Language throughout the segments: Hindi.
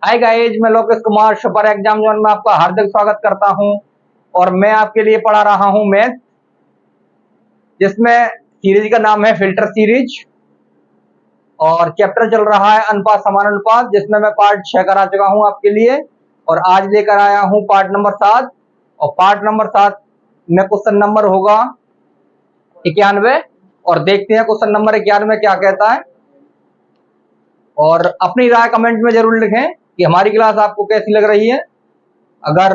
हाय गाइज, मैं Lokesh Kumar super exam zone में आपका हार्दिक स्वागत करता हूं। और मैं आपके लिए पढ़ा रहा हूं मैथ, जिसमें सीरीज का नाम है फिल्टर सीरीज। और चैप्टर चल रहा है अनुपात समानुपात, जिसमें मैं पार्ट 6 करा चुका हूं आपके लिए। और आज लेकर आया हूं पार्ट नंबर 7। और पार्ट नंबर 7 में क्वेश्चन नंबर होगा 91। और देखते हैं क्वेश्चन नंबर 91 क्या कहता है। और अपनी राय कमेंट में जरूर लिखें कि हमारी क्लास आपको कैसी लग रही है। अगर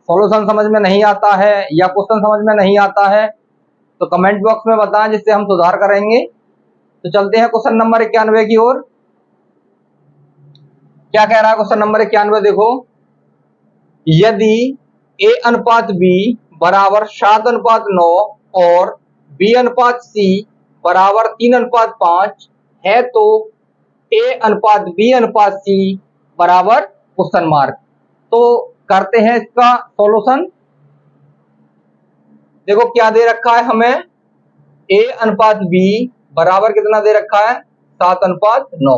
सॉल्यूशन समझ में नहीं आता है या क्वेश्चन समझ में नहीं आता है तो कमेंट बॉक्स में बताएं, जिससे हम सुधार करेंगे। तो चलते हैं क्वेश्चन नंबर 91 की ओर। क्या कह रहा है क्वेश्चन नंबर 91? देखो, यदि a अनुपात b बराबर 7:9 और b अनुपात c बराबर 3:5 है तो a अनुपात b अनुपात c बराबर क्वेश्चन मार्क। तो करते हैं इसका सॉल्यूशन। देखो क्या दे रखा है हमें, a अनुपात b बराबर कितना दे रखा है 7:9।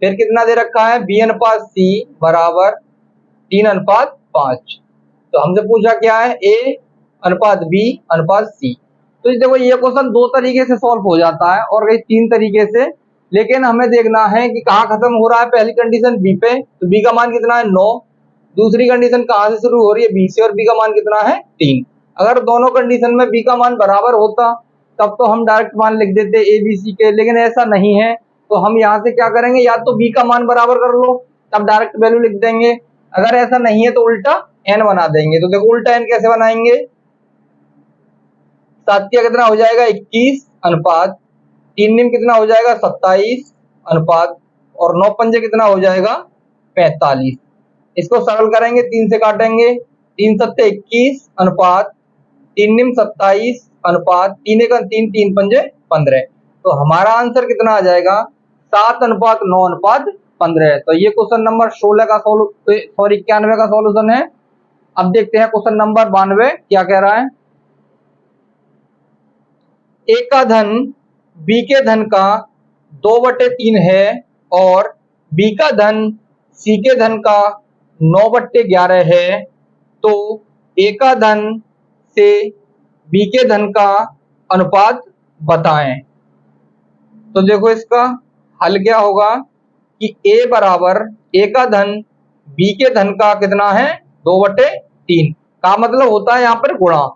फिर कितना दे रखा है b अनुपात c बराबर 3:5। तो हमसे पूछा क्या है a अनुपात b अनुपात c। तो देखो ये क्वेश्चन दो तरीके से सॉल्व हो जाता है और कई तीन तरीके से, लेकिन हमें देखना है कि कहाँ खत्म हो रहा है। पहली कंडीशन b पे, तो b का मान कितना है 9। दूसरी कंडीशन कहाँ से शुरू हो रही है b से, और b का मान कितना है 3। अगर दोनों कंडीशन में b का मान बराबर होता तब तो हम डायरेक्ट मान लिख देते a b c के, लेकिन ऐसा नहीं है। तो हम यहाँ से क्या करेंगे, या तो b का मान बराबर कर लो तब डायरेक्ट वैल्यू लिख देंगे। अगर ऐसा नहीं है तो उल्टा n बना देंगे। तो देखो उल्टा n कैसे बनाएंगे, 7 का कितना हो जाएगा 21 अनुपात 3 निम कितना हो जाएगा 27 अनुपात, और 9 पंजे कितना हो जाएगा 45। इसको सरल करेंगे, 3 से काटेंगे, 3 सत्ते 21 अनुपात 3 निम 27 अनुपात 3 एक 3 3 पंजे 15। तो हमारा आंसर कितना आ जाएगा 7:9:15। तो ये क्वेश्चन नंबर 16 का सॉरी 91 का सॉल्यूशन है। अब देखते हैं क्वेश्चन नंबर 92 क्या कह रहा है। a का धन b के धन का 2/3 है और b का धन c के धन का 9/11 है, तो a का धन से b के धन का अनुपात बताएं। तो देखो इसका हल क्या होगा कि a बराबर a का धन b के धन का कितना है 2/3 का मतलब होता है यहाँ पर गुणा।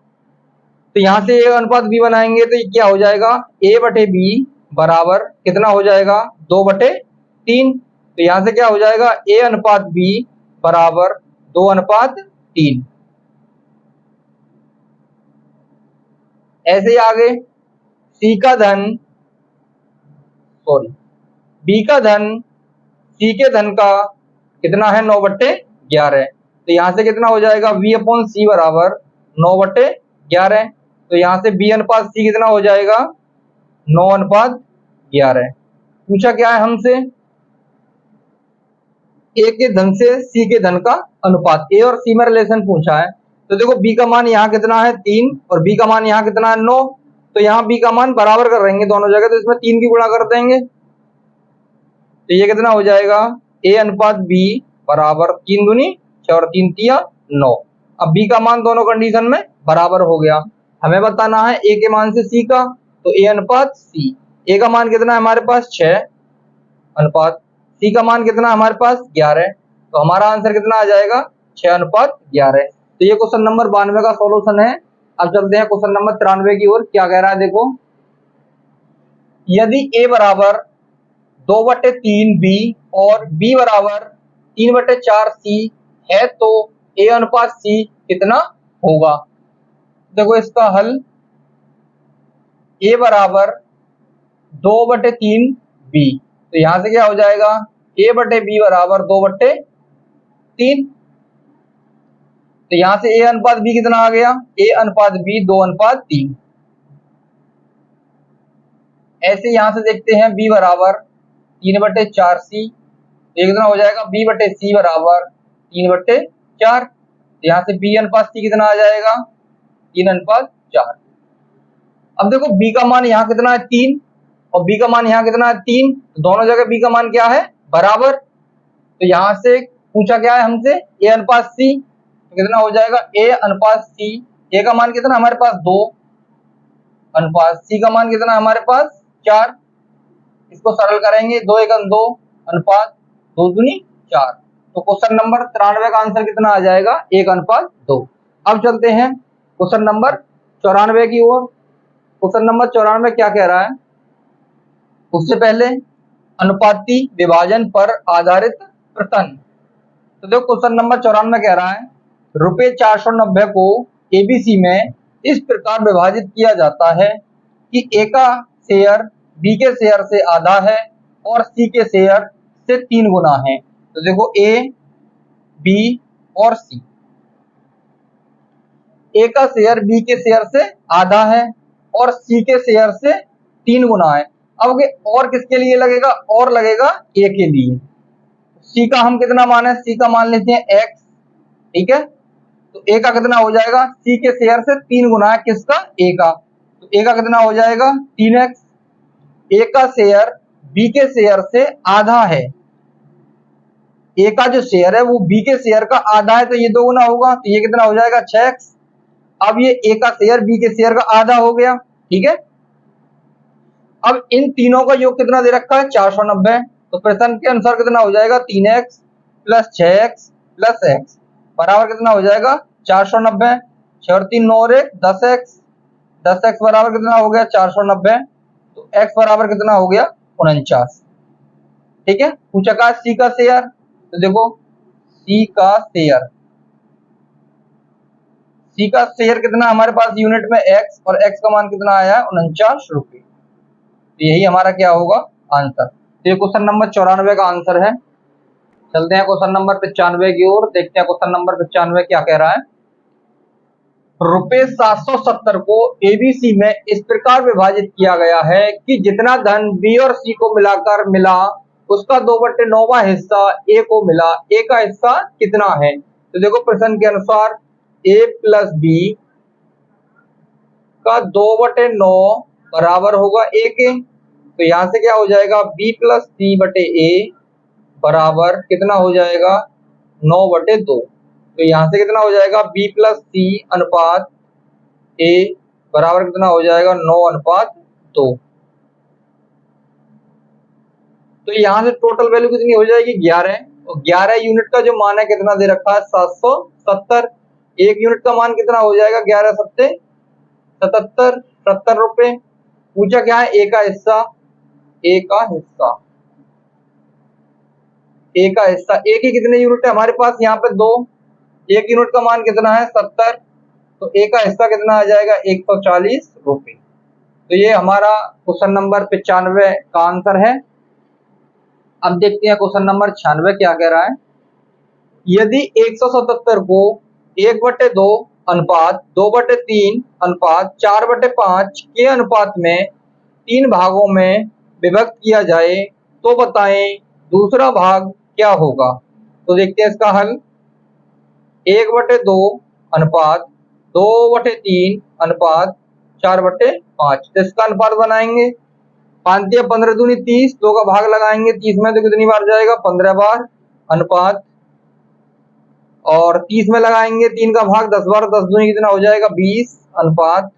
तो यहाँ से a अनुपात b बनाएंगे तो ये क्या हो जाएगा a/b बराबर कितना हो जाएगा 2/3। तो यहाँ से क्या हो जाएगा a अनुपात b बराबर 2:3। ऐसे ही आगे b का धन c के धन का कितना है 9/11। तो यहाँ से कितना हो जाएगा v/c बराबर 9/11। तो यहाँ से b अनुपात c कितना हो जाएगा 9:11। पूछा क्या है हमसे, a के धन से c के धन का अनुपात, a और c में रिलेशन पूछा है। तो देखो b का मान यहाँ कितना है 3 और b का मान यहाँ कितना है 9। तो यहाँ b का मान बराबर कर रहेंगे दोनों जगह, तो इसमें 3 की गुणा कर देंगे। तो ये कितना हो जाएगा a अनुपात b बराबर 3 दूनी 6 और 3 तिया 9। अब b का मान दोनों कंडीशन में बराबर हो गया। हमें बताना है a के मान से c का, तो a अनुपात c। a का मान कितना है हमारे पास 6 अनुपात c का मान कितना है हमारे पास 11। तो हमारा आंसर कितना आ जाएगा 6:11। तो ये क्वेश्चन नंबर 92 का सॉल्यूशन है। अब चलते हैं क्वेश्चन नंबर 93 की ओर। क्या कह रहा है देखो, यदि a बराबर 2/3b और b बराबर 3/4c है तो a अनुपात c कितना होगा। देखो इसका हल, a बराबर 2/3b, तो यहां से क्या हो जाएगा a/b बराबर 2/3। तो यहां से a अनुपात b कितना आ गया, a अनुपात b 2:3। ऐसे यहां से देखते हैं b बराबर 3/4c, ये कितना हो जाएगा b/c बराबर 3/4। यहाँ से b अनुपात c कितना आ जाएगा 3:4। अब देखो b का मान यहाँ कितना है 3 और b का मान यहाँ कितना है 3, तो दोनों जगह b का मान क्या है बराबर। तो यहाँ से पूछा क्या है हमसे, ए अनुपात सी, तो कितना हो जाएगा ए अनुपात सी। ए का मान कितना हमारे पास 2 अनुपात सी का मान कितना हमारे पास 4। इसको सरल करेंगे, 2 एकम 2 अनुपात 2 दूनी 4। तो क्वेश्चन नंबर 93 का आंसर कितना आ जाएगा, 1 अनुपात 2। अब चलते हैं क्वेश्चन नंबर 94 की ओर। क्वेश्चन नंबर 94 क्या कह रहा है, उससे पहले अनुपाती विभाजन पर आधारित प्रश्न। तो देखो क्वेश्चन नंबर 94 कह रहा है, रुपए 490 को एबीसी में इस प्रकार विभाजित किया जाता है कि ए का शेयर बी के शेयर से आधा है और सी के शेयर से 3 गुना है। तो देखो ए, बी और सी, ए का शेयर बी के शेयर से आधा है और सी के शेयर से 3 गुना है। अब और किसके लिए लगेगा, और लगेगा ए के लिए। सी का हम कितना मान है, सी का मान लेते हैं x, ठीक है। तो ए का कितना हो जाएगा, सी के शेयर से 3 गुना है किसका, ए का। तो ए का कितना हो जाएगा 3x। ए का शेयर बी के शेयर से आधा है, ए का जो शेयर है वो बी के शेयर का आधा है, तो ये 2 गुना होगा, तो ये कितना हो जाएगा 6x। अब ये ए का शेयर बी के शेयर का आधा हो गया, ठीक है। अब इन तीनों का योग कितना दे रखा है 490। तो प्रश्न के अनुसार कितना हो जाएगा 3x plus 6x plus x बराबर कितना हो जाएगा 490। 6 और 3 9 और 1 10x। 10x बराबर कितना हो गया 490। तो x बराबर कितना हो गया 49, ठीक है। पूछा का सी का शेयर, तो देखो सी का शेयर, सी का शेयर कितना हमारे पास यूनिट में x, और x का मान कितना आया है 49 रुपये। तो यही हमारा क्या होगा आंसर। तो ये क्वेश्चन नंबर 94 का आंसर है। चलते हैं क्वेश्चन नंबर 95 की ओर, देखते हैं क्वेश्चन नंबर 95 क्या कह रहा है। रुपए 770 को एबीसी में इस प्रकार विभाजित किया गया है कि जितना धन बी और सी को मिलाकर मिला उसका 2/9वां हिस्सा ए को मिला, ए का हिस्सा कितना है। तो देखो प्रश्न के अनुसार ए प्लस बी का 2/9 बराबर होगा ए के। तो यहां से क्या हो जाएगा बी प्लस सी बटे ए बराबर कितना हो जाएगा 9/2। तो यहां से कितना हो जाएगा बी प्लस सी अनुपात ए बराबर कितना हो जाएगा 9/2। तो यहां से टोटल वैल्यू कितनी हो जाएगी 11। तो 11 यूनिट का जो मान है कितना दे रखा है 770। एक यूनिट का मान कितना हो जाएगा 11 सत्ते 77, 70 रुपए। पूछा क्या है ए का हिस्सा, ए का हिस्सा, ए का हिस्सा। ए की कितने यूनिट है हमारे पास यहाँ पे 2, एक यूनिट का मान कितना है 70। तो ए का हिस्सा कितना आ जाएगा 140 रुपए। तो ये हमारा क्वेश्चन नंबर 95 का आंसर है। अब देखते हैं क्वेश्चन नंबर 96 क्या कह रहा है। यदि 177 को 1/2 अनुपात 2/3 अनुपात 4/5 के अनुपात में 3 भागों में विभक्त किया जाए तो बताएं दूसरा भाग क्या होगा। तो देखते हैं इसका हल। 1/2 अनुपात 2/3 अनुपात 4/5, तो इसका अनुपात बनाएंगे। 5 या 15 दूनी 30, 2 का भाग लगाएंगे 30 में, तो कितनी बार जाएगा 15 बार अनुपात, और 30 में लगाएंगे 3 का भाग 10 बार, 10 दूनी कितना हो जाएगा 20 अनुपात,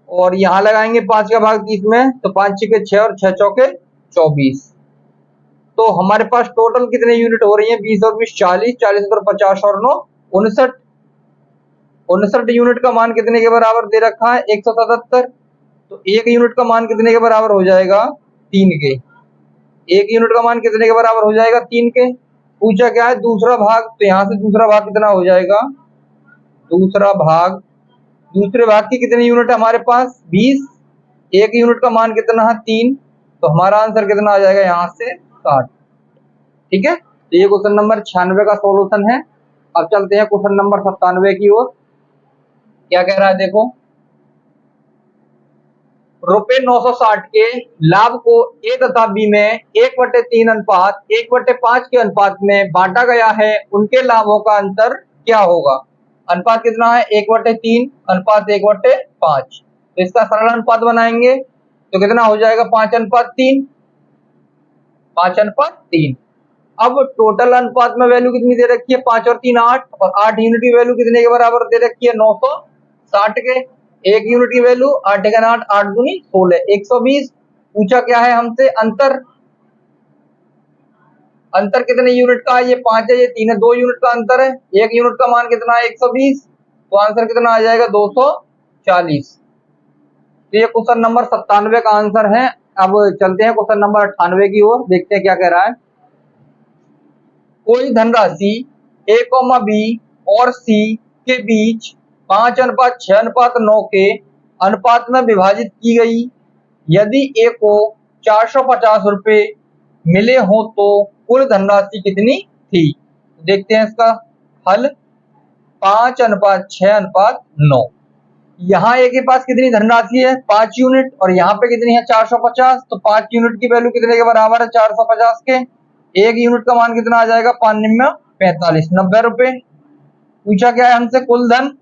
और यहाँ लगाएंगे 5 का भाग 30 में, तो 5 6 6 और 6 चौके 24। तो हमारे पास टोटल कितने यूनिट हो रही है 20 और 20 40, 40 और 50 और 9 59। 59 यूनिट का मान कितने के बराबर दे रखा है 177। तो एक यूनिट का मान कितने के बराबर हो जाएगा 3 के। एक यूनिट का मान कितने के बराबर हो जाएगा 3 के। पूछा क्या है दूसरा भाग, तो यहाँ से दूसरा भाग कितना हो जाएगा, दूसरा भाग, दूसरे भाग की कितने यूनिट है हमारे पास 20, एक यूनिट का मान कितना है 3, तो हमारा आंसर कितना आ जाएगा यहाँ से 60, ठीक है। तो ये क्वेश्चन नंबर 96 का सॉल्यूशन है। अब चलते हैं क्वेश्चन नंबर 97 की ओर। क्या कह रहा है देखो, रुपए 960 के लाभ को ए तथा बी में 1/3 अनुपात 1/5 के अनुपात में बांटा गया है, उनके लाभों का अंतर क्या होगा। अनुपात कितना है 1/3 अनुपात 1/5। तो इसका सरल अनुपात बनाएंगे तो कितना हो जाएगा 5/3, 5/3। अब टोटल अनुपात में वैल्यू कितनी दे रखी है, 5 और 3 8, और 8 यूनिट की वैल्यू कितने के बराबर दे रखी है, 960 के। 1 यूनिट की वैल्यू 8 × 8 8 दूनी 16, 120। पूछा क्या है हमसे, अंतर। अंतर कितने यूनिट का है, ये 5 है, ये 3 है, 2 यूनिट का अंतर है। 1 यूनिट का मान कितना है, 120। तो आंसर कितना आ जाएगा, 240। तो ये क्वेश्चन नंबर 97 का आंसर है। अब चलते हैं क्वेश्चन नंबर 98 की ओर, देखते हैं क्या कह रहा है। कोई धनराशि A, B और C के बीच 5:6:9 के अनुपात में विभाजित की गई। यदि A को 450 रुपए मिले हो तो कुल धनराशि कितनी थी। देखते हैं इसका हल। 5:6:9। यहाँ ए के पास कितनी धनराशि है, 5 यूनिट, और यहाँ पे कितनी है, 450। तो 5 यूनिट की वैल्यू कितने के बराबर है, 450 के। 1 यूनिट का मान कितना आ जाएगा, 5 × 45 90 रुपए। पूछा क्या है हमसे, कुल धन।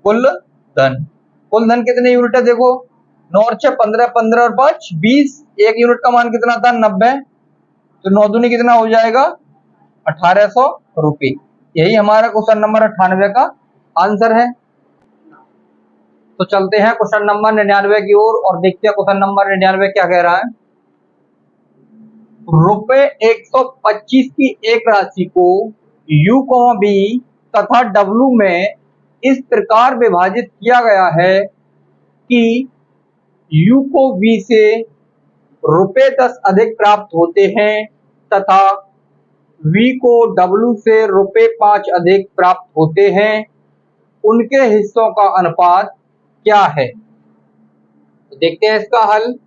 कुल धन, कुल धन कितने यूनिट है, देखो 9 और 6 15, 15 और 5 20। 1 यूनिट का मान कितना था, 90। तो 9 दूनी कितना हो जाएगा, 1800 रुपये। यही हमारा क्वेश्चन नंबर 98 का आंसर है। तो चलते हैं क्वेश्चन नंबर 99 की ओर और देखते हैं क्वेश्चन नंबर 99 क्या कह रहा है। रुपए 125 की एक राशि को U, B तथा W में इस प्रकार विभाजित किया गया है कि U को V से रुपए 10 अधिक प्राप्त होते हैं तथा V को W से रुपए 5 अधिक प्राप्त होते हैं। उनके हिस्सों का अनुपात क्या है। तो देखते हैं इसका हल।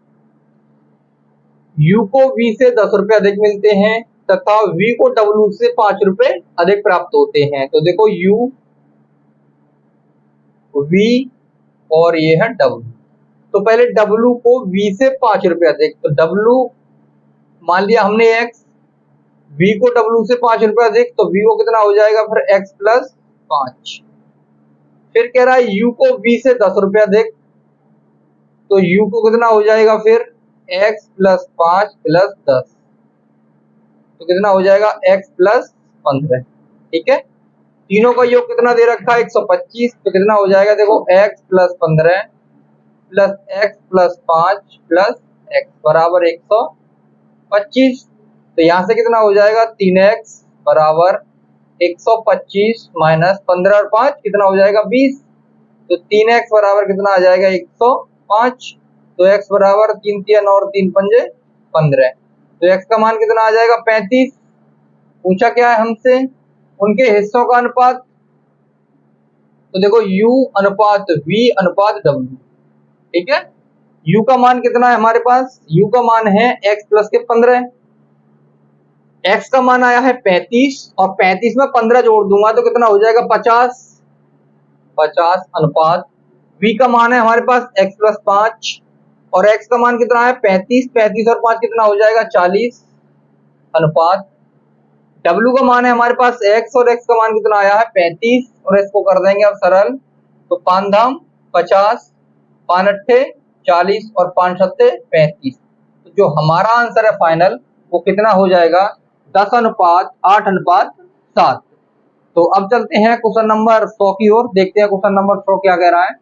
U को V से 10 रुपए अधिक मिलते हैं तथा V को W से 5 रुपए अधिक प्राप्त होते हैं। तो देखो U, V और ये है W। तो पहले W को V से 5 रुपए अधिक, तो W मान लिया हमने X, V को W से 5 रुपए अधिक, तो V को कितना हो जाएगा फिर X + 5। फिर कह रहा है U को V से 10 रुपए अधिक, तो U को कितना हो जाएगा फिर X + 5 + 10, तो कितना हो जाएगा X + 15। ठीक है, तीनों का योग कितना दे रखा है, 125। तो कितना हो जाएगा, देखो X + 15 + X + 5 + X बराबर 125। तो यहाँ से कितना हो जाएगा, 3X बराबर 125 - 15 और 5 कितना हो जाएगा, 20। तो 3X बराबर कितना आ जाएगा, 105। तो X बराबर 3 × 9 और 3 × 5 15। तो X का मान कितना आ जाएगा, 35। पूछा क्या है हमसे, उनके हिस्सों का अनुपात। तो देखो U अनुपात V अनुपात W। ठीक है, U का मान कितना है हमारे पास, U का मान है X + के 15। X का मान आया है 35 और 35 में 15 जोड़ दूंगा तो कितना हो जाएगा, 50। 50 अनुपात V का मान है हमारे पास X + 5 और X का मान कितना है 35। 35 और 5 कितना हो जाएगा, 40 अनुपात W का मान है हमारे पास X और X का मान कितना आया है 35 और इसको कर देंगे अब सरल। तो 5 धाम 50, 5 अट्ठे 40 और 5 सत्ते 35। तो जो हमारा आंसर है फाइनल वो कितना हो जाएगा, 10:8:7। तो अब चलते हैं क्वेश्चन नंबर 100 की ओर, देखते हैं क्वेश्चन नंबर 100 क्या कह रहा है।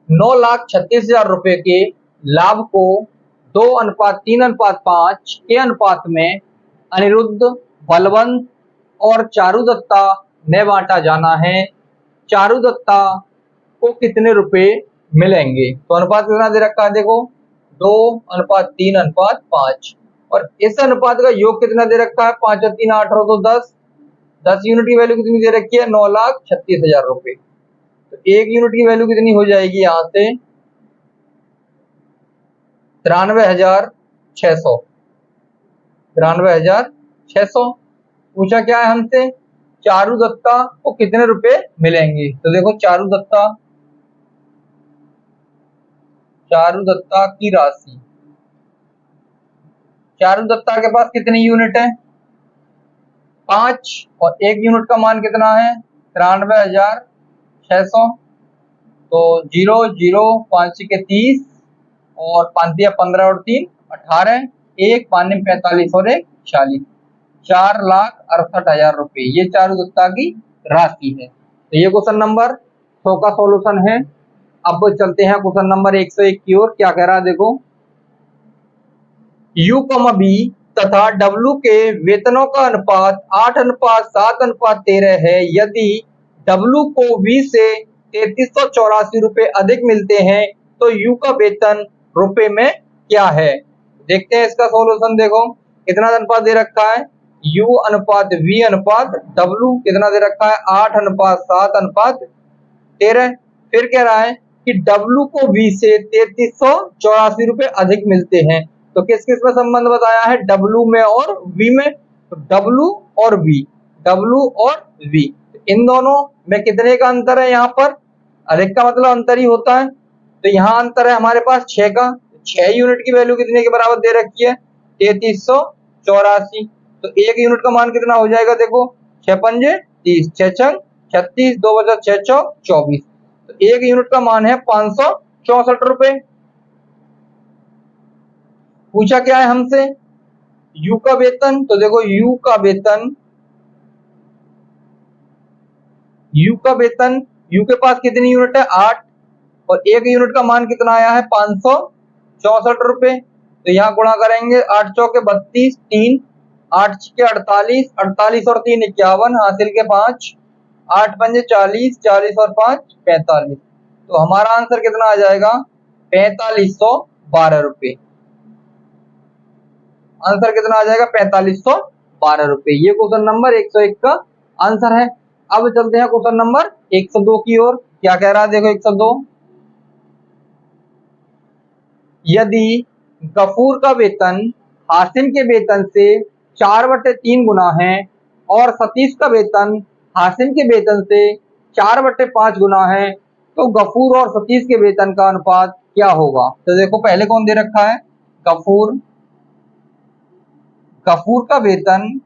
9,36,000 रुपए के लाभ को 2:3:5 के अनुपात में अनिरुद्ध, बलवंत और चारुदत्ता ने बांटा जाना है। चारुदत्ता को कितने रुपए मिलेंगे। तो अनुपात कितना दे रखा है, देखो 2:3:5 और इस अनुपात का योग कितना दे रखा है, 5 और 3 8 तो 10। 10 यूनिट की वैल्यू कितनी दे रखी है, 9,36,000 रुपए। तो 1 यूनिट की वैल्यू कितनी हो जाएगी, यहां से 93,600। 93,600। पूछा क्या है हमसे, चारुदत्ता को कितने रुपए मिलेंगे। तो देखो चारुदत्ता की राशि, चारुदत्ता के पास कितनी यूनिट है, 5 और 1 यूनिट का मान कितना है, 93,600। तो 0 0 5 के 30 और 5 दिया 15 और 3 18, एक 5 में 45 और एक 40, 4,68,000 रुपये ये चालू दस्ता की राशि है। तो ये क्वेश्चन नंबर 100 का सॉल्यूशन है। अब चलते हैं क्वेश्चन नंबर 101 की ओर। क्या कह रहा है देखो, U, B तथा W के वेतनों का अनुपात 8:7:13 है। यदि W को V से 3384 रुपए अधिक मिलते हैं तो U का वेतन रुपए में क्या है। देखते हैं इसका सॉल्यूशन। देखो कितना अनुपात दे रखा है, U अनुपात V अनुपात W कितना दे रखा है 8:7:13। फिर कह रहा है कि W को V से 3384 रुपए अधिक मिलते हैं। तो किस किस में संबंध बताया है, W में और V में। तो W और V, W और V, इन दोनों में कितने का अंतर है यहाँ पर, अधिक का मतलब अंतर ही होता है। तो यहाँ अंतर है हमारे पास 6 का। 6 यूनिट की वैल्यू कितने के बराबर दे रखी है 3384। तो 1 यूनिट का मान कितना हो जाएगा देखो 6 पंजे 30, 6 छंग 36, 2 बचा 6 चौक 24। तो 1 यूनिट का मान है 564 रुपए। पूछा क्या है हमसे, U का वेतन। तो देखो U का वेतन, U के पास कितनी यूनिट है 8, और 1 यूनिट का मान कितना आया है 564 रुपए। तो यहाँ गुणा करेंगे 8 चौके 32, 3 8 के 48, 48 और 3 51, हासिल के 5, 8 पंजे 40, 40 और 5 45। तो हमारा आंसर कितना आ जाएगा 4512 रुपए। आंसर कितना आ जाएगा 4512 रुपए। ये क्वेश्चन नंबर 101 का आंसर है। अब चलते हैं क्वेश्चन नंबर 102 की ओर। क्या कह रहा है देखो 102, यदि गफूर का वेतन हासिम के वेतन से 4/3 गुना है और सतीश का वेतन हासिम के वेतन से 4/5 गुना है तो गफूर और सतीश के वेतन का अनुपात क्या होगा। तो देखो पहले कौन दे रखा है, गफूर का वेतन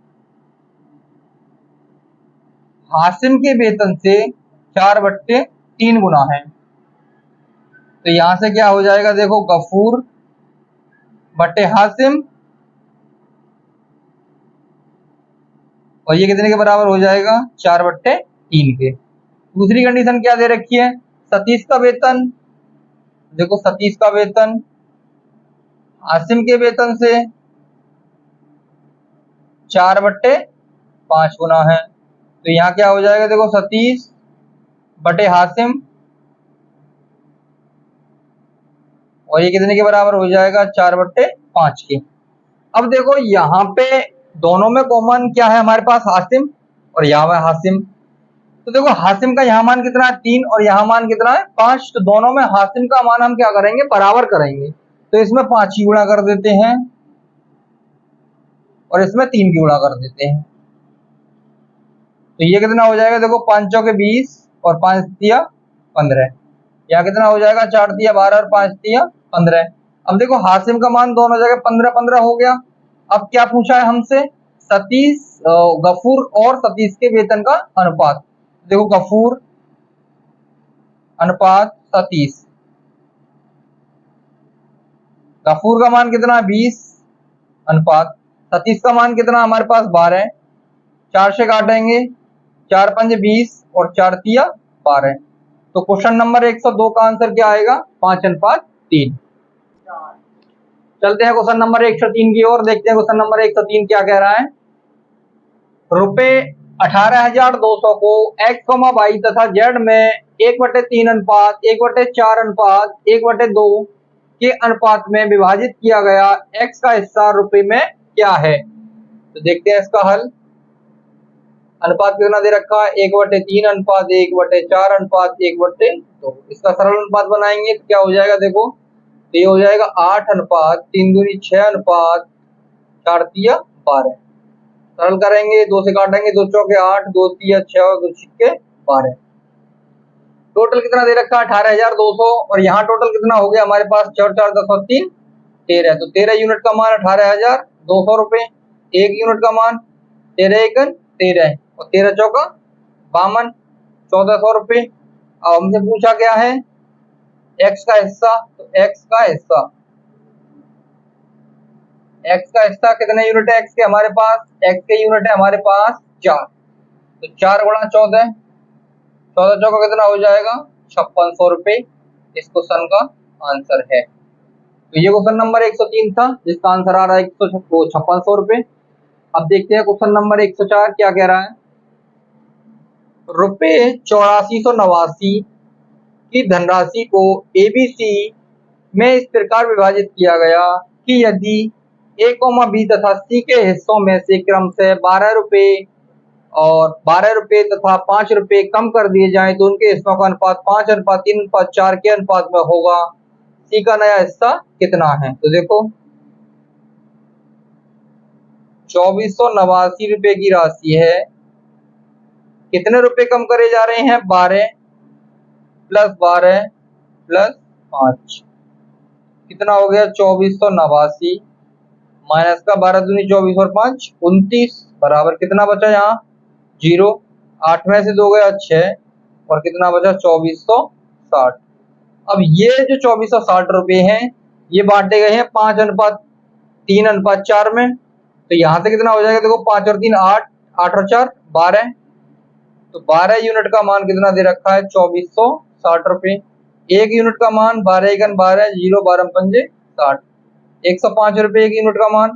हासिम के वेतन से 4/3 गुना है। तो यहां से क्या हो जाएगा देखो गफूर बटे हासिम, और ये कितने के बराबर हो जाएगा 4/3 के। दूसरी कंडीशन क्या दे रखी है, सतीश का वेतन। देखो सतीश का वेतन हासिम के वेतन से 4/5 गुना है। तो यहाँ क्या हो जाएगा देखो सतीश बटे हासिम, और ये कितने के बराबर हो जाएगा 4/5 के। अब देखो यहाँ पे दोनों में कॉमन क्या है हमारे पास हासिम, और यहाँ है हासिम। तो देखो हासिम का यहाँ मान कितना है 3 और यहाँ मान कितना है 5। तो दोनों में हासिम का मान हम क्या करेंगे बराबर करेंगे। तो इसमें 5 की गुणा कर देते हैं और इसमें 3 की गुणा कर देते हैं। तो ये कितना हो जाएगा देखो 5 चौके 20 और 5 तिया 15। यहाँ कितना हो जाएगा 4 तिया 12 और 5 तिया 15। अब देखो हासिम का मान दोनों जगह 15-15 हो गया। अब क्या पूछा है हमसे, सतीश गफूर और सतीश के वेतन का अनुपात। देखो गफूर अनुपात सतीश, गफूर का मान कितना 20 अनुपात सतीश का मान कितना हमारे पास 12। 4 से काटेंगे 4 पंजे 20 और 4 तिया 12। तो क्वेश्चन नंबर 102 का आंसर क्या आएगा 5:3। चलते हैं क्वेश्चन नंबर 103 की ओर। देखते हैं क्वेश्चन नंबर 103 क्या कह रहा है, रुपए 18,200 को x, y तथा z में 1/3 अनुपात 1/4 अनुपात 1/2 के अनुपात में विभाजित किया गया x का हिस्सा रुपए में क्या है। तो देखते हैं इसका हल। अनुपात कितना दे रखा है 1/3 अनुपात 1/4 अनुपात 1/2। इसका सरल अनुपात बनाएंगे तो क्या हो जाएगा देखो, तो ये हो जाएगा 8 अनुपात 3 दूनी 6 अनुपात 4 तिया 12। सरल करेंगे 2 से काटेंगे 2 चौके 8, 2 तिया 6 और 2 छिक्के 12। टोटल कितना दे रखा है 18,200, और यहाँ टोटल कितना हो गया हमारे पास 4 4 10 और 3 13। तो 13 यूनिट का मान 18,200 रुपए। 1 यूनिट का मान 13 एकन 13 और 13 चौका 52, 1400 रुपए। अब हमसे पूछा क्या है एक्स का हिस्सा। तो एक्स का हिस्सा x का हिस्सा कितने यूनिट है x के हमारे पास, x के यूनिट है हमारे पास 4, तो 4 गुणा 14, 14 चौका कितना हो जाएगा 5600 रुपये इस क्वेश्चन का आंसर है। तो ये क्वेश्चन नंबर 103 था जिसका आंसर आ रहा है 5600 रुपये। अब देखते हैं क्वेश्चन नंबर 104 क्या कह रहा है। रुपये 8489 की धनराशि को एबीसी में इस प्रकार विभाजित किया गया कि यदि ए, बी तथा सी के हिस्सों में से क्रम से 12 रुपये और 12 रुपये तथा 5 रुपये कम कर दिए जाएं तो उनके हिस्सों का अनुपात 5:3:4 के अनुपात में होगा। सी का नया हिस्सा कितना है? तो देखो 2489 रुपये की राशि है, कितने रुपए कम करे जा रहे हैं 12 प्लस 12 प्लस 5, कितना हो गया 2489 माइनस का 12 दूनी 24 और 5 29 बराबर कितना बचा यहाँ 0, 8 में से 2 गया 6 और कितना बचा 2460। अब ये जो 2460 रुपये हैं ये बांटे गए हैं 5:3:4 में, तो यहाँ से कितना हो जाएगा देखो 5 और 3 8, 8 और 4 12, तो 12 यूनिट का मान कितना दे रखा है 2460 रुपये। एक यूनिट का मान 12 एकन 12 0 12 पंजे 60, 105 रुपये एक यूनिट का मान।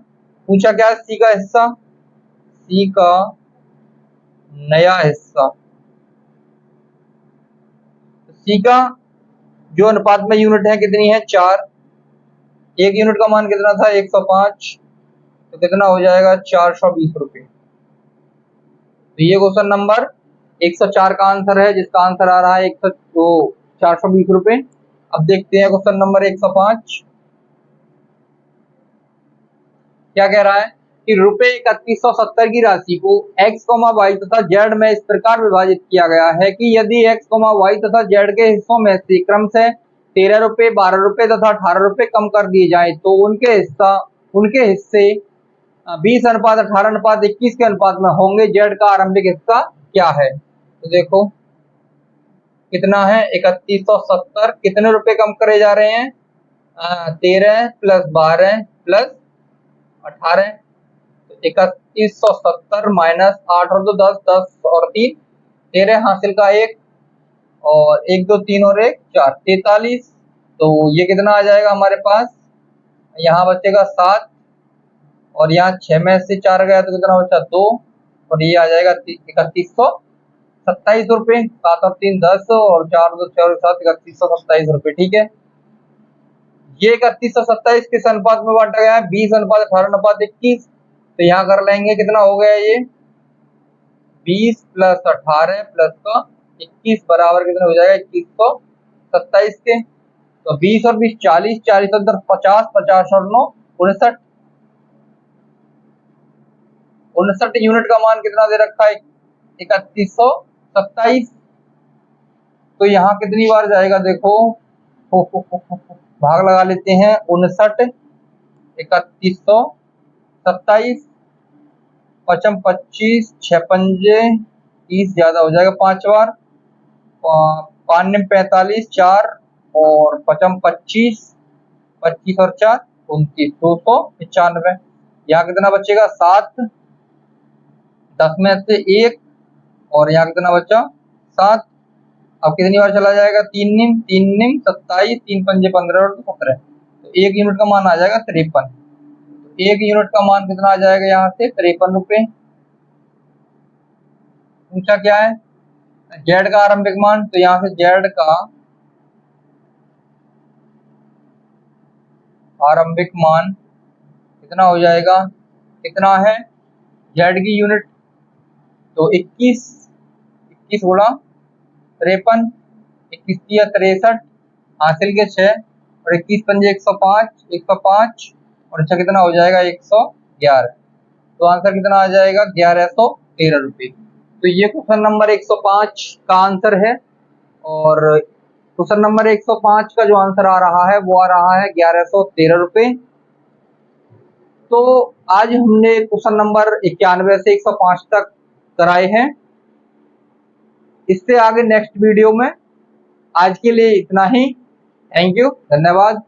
पूछा क्या है सी का हिस्सा, सी का नया हिस्सा, सी का जो अनुपात में यूनिट है कितनी है 4, एक यूनिट का मान कितना था 105, तो कितना हो जाएगा 420 रुपये। तो ये क्वेश्चन नंबर 104 का आंसर है जिसका आंसर आ रहा है 420 रुपये। अब देखते हैं क्वेश्चन नंबर 105 क्या कह रहा है कि रुपये 3170 की राशि को x, y तथा z में इस प्रकार विभाजित किया गया है कि यदि x, y तथा z के हिस्सों में से क्रम से 13 रुपये 12 रुपये तथा 18 रुपये कम कर दिए जाए तो उनके हिस्से 20:18:21 के अनुपात में होंगे। z का आरंभिक हिस्सा क्या है? तो देखो कितना है 3170, कितने रुपए कम करे जा रहे हैं 13 प्लस 12 प्लस 18, तो 3170 माइनस 8 और 2 10, 10 और 3 13 हासिल का 1 और 1 2 3 और 1 4 43, तो ये कितना आ जाएगा हमारे पास, यहाँ बचेगा 7 और यहाँ 6 में से 4 गया तो कितना बचा 2 और ये आ जाएगा 3127 रुपये, 7 और 3 10 और 4 2 6 और 7 3127 रुपये। ठीक है, ये 3127 किस अनुपात में बांटा गया है 20:18:21, तो यहाँ कर लेंगे कितना हो गया ये 20 प्लस 18 प्लस का 21 बराबर कितना हो जाएगा 2127 के, तो 20 और 20 40, 40 अंदर 50, 50 और 9 59, 59 यूनिट का मान कितना दे रखा है 3127, तो यहाँ कितनी बार जाएगा देखो भाग लगा लेते हैं 59 3127 पचम 25 6 पंजे 30 ज्यादा हो जाएगा 5 बार 5 45 4 और पचम 25 25 और 4 29 295, यहाँ कितना बचेगा 7, 10 में से 1 और यहाँ कितना बचा 7, अब कितनी बार चला जाएगा 3 निम 27 3 पंजे 15 और 17, तो एक यूनिट का मान आ जाएगा 53, एक यूनिट का मान कितना आ जाएगा यहाँ से 53 रुपये। पूछा क्या है जेड का आरंभिक मान, तो यहाँ से जेड का आरंभिक मान कितना हो जाएगा, कितना है जेड की यूनिट, तो 21 गुणा 53, 21 63 हासिल के 6 और 21 पंजे 105 105 और अच्छा कितना हो जाएगा 111, तो आंसर कितना आ जाएगा 1113 रुपये। तो ये क्वेश्चन नंबर 105 का आंसर है और क्वेश्चन नंबर 105 का जो आंसर आ रहा है वो आ रहा है 1113 रुपये। तो आज हमने क्वेश्चन नंबर 91 से 105 तक कराए हैं, इससे आगे नेक्स्ट वीडियो में। आज के लिए इतना ही, थैंक यू, धन्यवाद।